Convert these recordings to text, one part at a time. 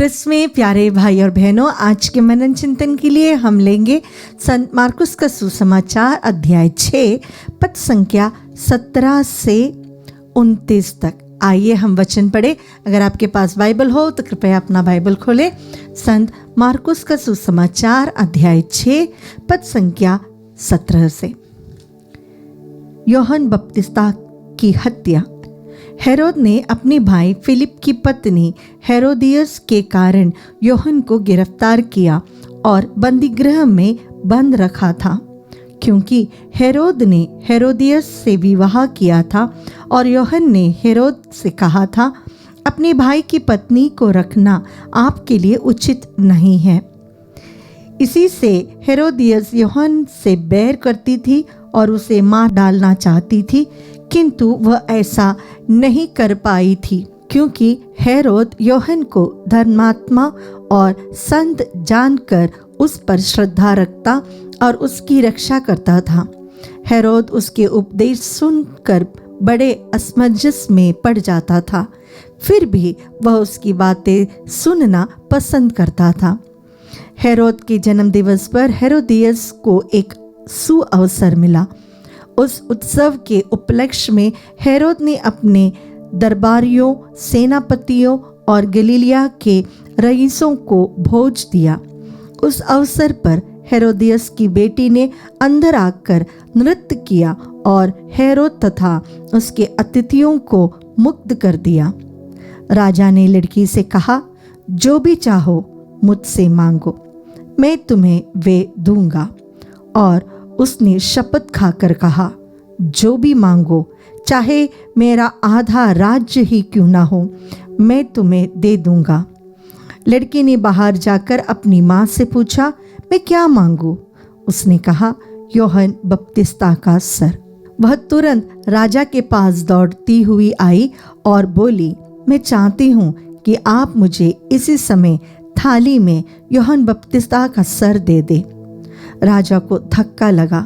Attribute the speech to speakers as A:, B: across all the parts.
A: क्रिस्त में प्यारे भाई और बहनों, आज के मनन चिंतन के लिए हम लेंगे संत मार्कुस का सुसमाचार अध्याय 6 पद संख्या 17 से 29 तक। आइए हम वचन पढ़े। अगर आपके पास बाइबल हो तो कृपया अपना बाइबल खोले। संत मार्कुस का सुसमाचार अध्याय 6 पद संख्या 17 से। यूहन्ना बपतिस्ता की हत्या। हेरोद ने अपने भाई फिलिप की पत्नी हेरोदियस के कारण यूहन्ना को गिरफ्तार किया और बंदीगृह में बंद रखा था, क्योंकि हेरोद ने हेरोदियस से विवाह किया था और यूहन्ना ने हेरोद से कहा था, अपने भाई की पत्नी को रखना आपके लिए उचित नहीं है। इसी से हेरोदियस यूहन्ना से बैर करती थी और उसे मार डालना चाहती थी, किंतु वह ऐसा नहीं कर पाई थी, क्योंकि हेरोद यूहन्ना को धर्मात्मा और संत जानकर उस पर श्रद्धा रखता और उसकी रक्षा करता था। हेरोद उसके उपदेश सुनकर बड़े असमंजस में पड़ जाता था, फिर भी वह उसकी बातें सुनना पसंद करता था। हेरोद के जन्मदिवस पर हेरोदियस को एक सुअवसर मिला। उस उत्सव के उपलक्ष्य में हेरोद ने अपने दरबारियों, सेनापतियों और गलीलिया के रईसों को भोज दिया। उस अवसर पर हेरोदियस की बेटी ने अंदर आकर नृत्य किया और हेरोद तथा उसके अतिथियों को मुग्ध कर दिया। राजा ने लड़की से कहा, जो भी चाहो मुझसे मांगो, मैं तुम्हें वे दूंगा। और उसने शपथ खाकर कहा, जो भी मांगो, चाहे मेरा आधा राज्य ही क्यों ना हो, मैं तुम्हें दे दूंगा। लड़की ने बाहर जाकर अपनी माँ से पूछा, मैं क्या मांगू? उसने कहा, यूहन्ना बपतिस्ता का सर। वह तुरंत राजा के पास दौड़ती हुई आई और बोली, मैं चाहती हूँ कि आप मुझे इसी समय थाली में यूहन्ना बपतिस्ता का सर दे दे। राजा को धक्का लगा,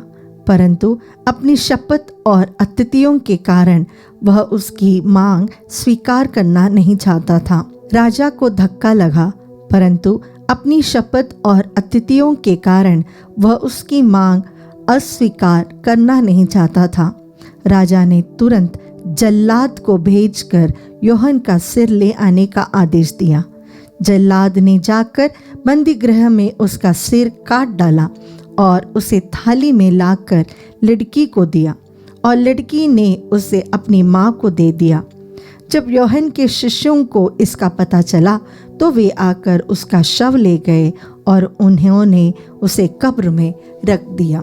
A: परंतु अपनी शपथ और अतिथियों के कारण वह उसकी मांग स्वीकार करना नहीं चाहता था। राजा को धक्का लगा, परंतु अपनी शपथ और अतिथियों के कारण वह उसकी मांग अस्वीकार करना नहीं चाहता था। राजा ने तुरंत जल्लाद को भेजकर यूहन्ना का सिर ले आने का आदेश दिया। जल्लाद ने जाकर बंदीगृह में उसका सिर काट डाला और उसे थाली में लाकर लड़की को दिया, और लड़की ने उसे अपनी माँ को दे दिया। जब यूहन्ना के शिष्यों को इसका पता चला तो वे आकर उसका शव ले गए और उन्होंने उसे कब्र में रख दिया।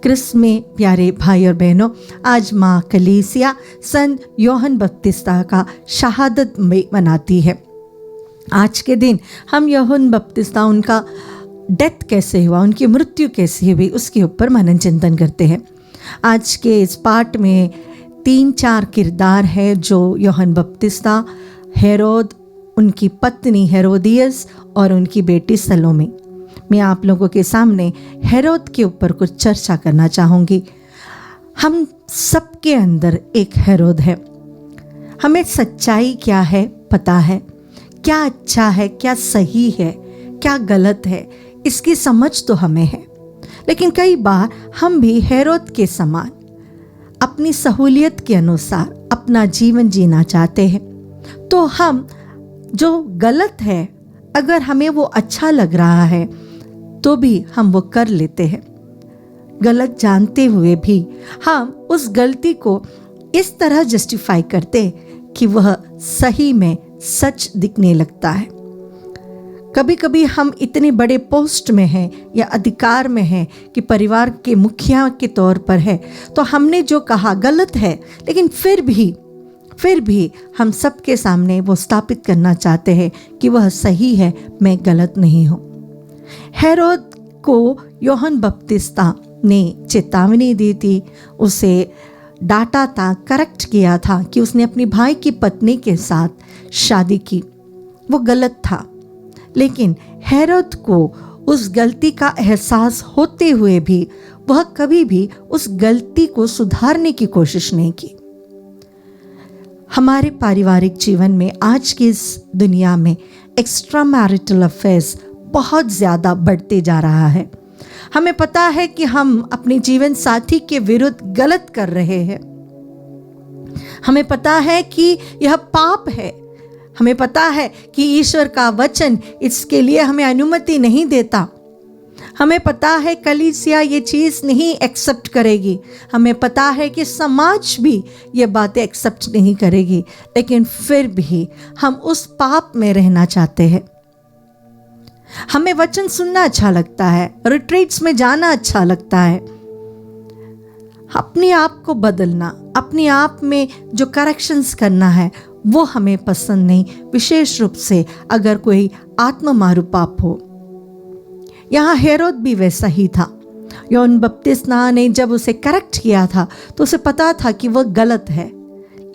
A: क्रिस्त में प्यारे भाई और बहनों, आज माँ कलीसिया संत यूहन्ना बपतिस्ता का शहादत में मनाती है। आज के दिन हम यूहन्ना बपतिस्ता, उनका डेथ कैसे हुआ, उनकी मृत्यु कैसे हुई, उसके ऊपर मनन चिंतन करते हैं। आज के इस पाठ में 3-4 किरदार है जो यूहन्ना बपतिस्ता, हेरोद, उनकी पत्नी हेरोदियस और उनकी बेटी सलोमी। मैं आप लोगों के सामने हेरोद के ऊपर कुछ चर्चा करना चाहूँगी। हम सबके अंदर एक हेरोद है। हमें सच्चाई क्या है पता है, क्या अच्छा है, क्या सही है, क्या गलत है, इसकी समझ तो हमें है। लेकिन कई बार हम भी हेरोद के समान अपनी सहूलियत के अनुसार अपना जीवन जीना चाहते हैं। तो हम जो गलत है, अगर हमें वो अच्छा लग रहा है तो भी हम वो कर लेते हैं। गलत जानते हुए भी हम उस गलती को इस तरह जस्टिफाई करते कि वह सही में सच दिखने लगता है। कभी कभी हम इतने बड़े पोस्ट में हैं या अधिकार में हैं कि परिवार के मुखिया के तौर पर है, तो हमने जो कहा गलत है, लेकिन फिर भी हम सबके सामने वो स्थापित करना चाहते हैं कि वह सही है, मैं गलत नहीं हूँ। हेरोद को यूहन्ना बपतिस्ता ने चेतावनी दी थी, उसे डांटा था, करेक्ट किया था कि उसने अपनी भाई की पत्नी के साथ शादी की। वो गलत था, लेकिन हेरोद को उस गलती का एहसास होते हुए भी वह कभी भी उस गलती को सुधारने की कोशिश नहीं की। हमारे पारिवारिक जीवन में, आज की इस दुनिया में एक्स्ट्रा मैरिटल अफेयर्स बहुत ज़्यादा बढ़ते जा रहा है। हमें पता है कि हम अपने जीवन साथी के विरुद्ध गलत कर रहे हैं। हमें पता है कि यह पाप है। हमें पता है कि ईश्वर का वचन इसके लिए हमें अनुमति नहीं देता। हमें पता है कलीसिया ये चीज़ नहीं एक्सेप्ट करेगी। हमें पता है कि समाज भी ये बातें एक्सेप्ट नहीं करेगी, लेकिन फिर भी हम उस पाप में रहना चाहते हैं। हमें वचन सुनना अच्छा लगता है, रिट्रीट्स में जाना अच्छा लगता है। अपने आप को बदलना, अपने आप में जो करेक्शंस करना है वो हमें पसंद नहीं, विशेष रूप से अगर कोई आत्ममारू पाप हो। यहाँ हेरोद भी वैसा ही था। यूहन्ना बपतिस्मा ने जब उसे करेक्ट किया था तो उसे पता था कि वह गलत है,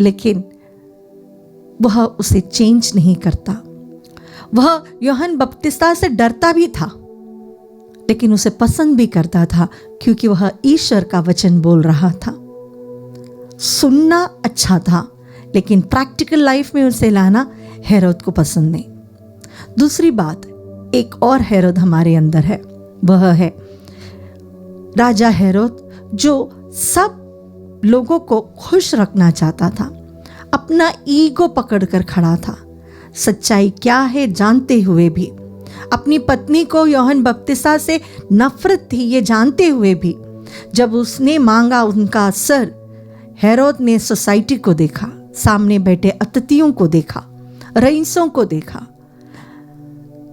A: लेकिन वह उसे चेंज नहीं करता। वह यूहन्ना बपतिस्मा से डरता भी था, लेकिन उसे पसंद भी करता था क्योंकि वह ईश्वर का वचन बोल रहा था। सुनना अच्छा था, लेकिन प्रैक्टिकल लाइफ में उसे लाना हेरोद को पसंद नहीं। दूसरी बात, एक और हेरोद हमारे अंदर है, वह है राजा हेरोद, जो सब लोगों को खुश रखना चाहता था, अपना ईगो पकड़कर खड़ा था। सच्चाई क्या है जानते हुए भी, अपनी पत्नी को यूहन्ना बपतिस्मा से नफरत थी ये जानते हुए भी, जब उसने मांगा उनका सर, हेरोद ने सोसाइटी को देखा, सामने बैठे अतिथियों को देखा, रईसों को देखा।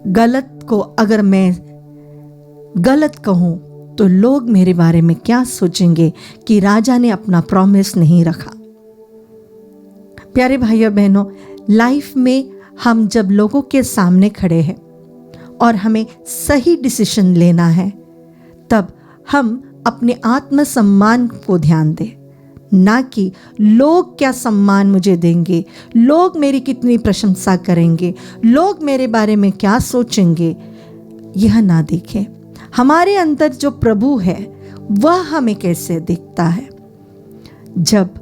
A: गलत को अगर मैं गलत कहूं तो लोग मेरे बारे में क्या सोचेंगे कि राजा ने अपना प्रॉमिस नहीं रखा। प्यारे भाइयों बहनों, लाइफ में हम जब लोगों के सामने खड़े हैं और हमें सही डिसीजन लेना है, तब हम अपने आत्मसम्मान को ध्यान दें, ना कि लोग क्या सम्मान मुझे देंगे, लोग मेरी कितनी प्रशंसा करेंगे, लोग मेरे बारे में क्या सोचेंगे, यह ना देखें। हमारे अंदर जो प्रभु है वह हमें कैसे दिखता है। जब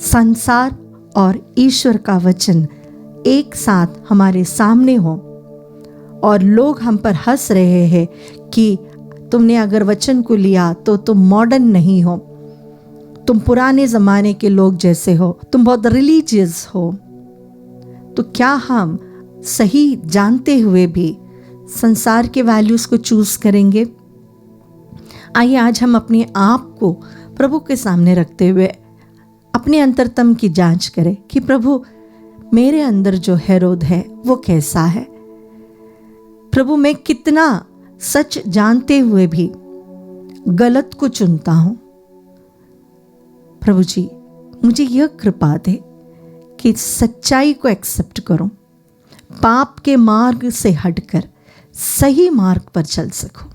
A: संसार और ईश्वर का वचन एक साथ हमारे सामने हो और लोग हम पर हंस रहे हैं कि तुमने अगर वचन को लिया तो तुम मॉडर्न नहीं हो, तुम पुराने ज़माने के लोग जैसे हो, तुम बहुत रिलीजियस हो, तो क्या हम सही जानते हुए भी संसार के वैल्यूज़ को चूज़ करेंगे? आइए आज हम अपने आप को प्रभु के सामने रखते हुए अपने अंतरतम की जांच करें कि प्रभु, मेरे अंदर जो हेरोद है वो कैसा है। प्रभु, मैं कितना सच जानते हुए भी गलत को चुनता हूँ। प्रभु जी, मुझे यह कृपा दे कि सच्चाई को एक्सेप्ट करूं, पाप के मार्ग से हटकर सही मार्ग पर चल सकूं।